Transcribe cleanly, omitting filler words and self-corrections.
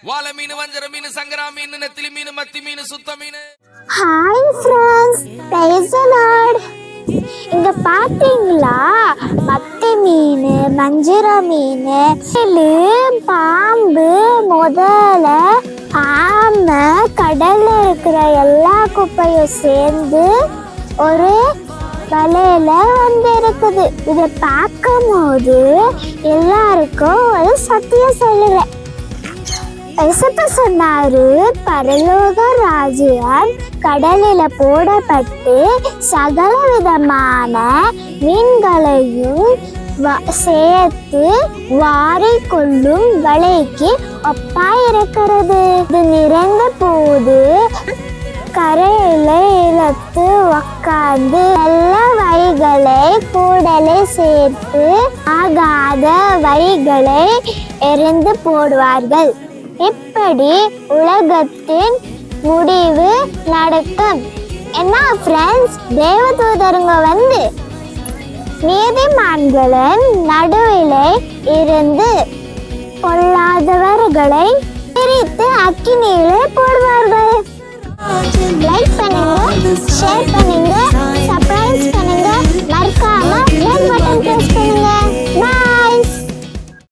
வாழை மீன், வஞ்சர மீன், சங்கரா மீன், நெத்திலி மீன், மத்தி மீன், சுத்த மீன். Hi friends, praise the lord. இங்க பாத்தீங்களா, மத்தி மீன், வஞ்சர மீன், பாம்பு, முதல, ஆமை, கடல்ல இருக்கிற எல்லா குப்பையும் சேர்ந்து ஒரு வலையில வந்து இருக்குது. இதை பார்க்கும் போது எல்லாருக்கும் ஒரு சத்தியம் சொல்லுறேன். சொன்னாரு, பரலோக ராஜ்யம் கடலில போடப்பட்டு சகல விதமான மீன்களையும் சேர்த்து வாரி கொள்ளும் வலைக்கு ஒப்பாயிருக்கிறது. இது நிறைந்த போது கரையில இழுத்து உக்காந்து நல்ல வைகளை கூடலை சேர்த்து ஆகாத வைகளை எரிந்து போடுவார்கள். இப்படி உலகத்தின் முடிவு நடக்கும். என்ன ஃப்ரெண்ட்ஸ், தேவதூதருங்க வந்து நீதிமான்களின் நடுவிலே இருந்து பொல்லாதவர்களை பிரித்து அக்கினியிலே போடுவார்கள். லைக் பண்ணுங்க, ஷேர் பண்ணுங்க.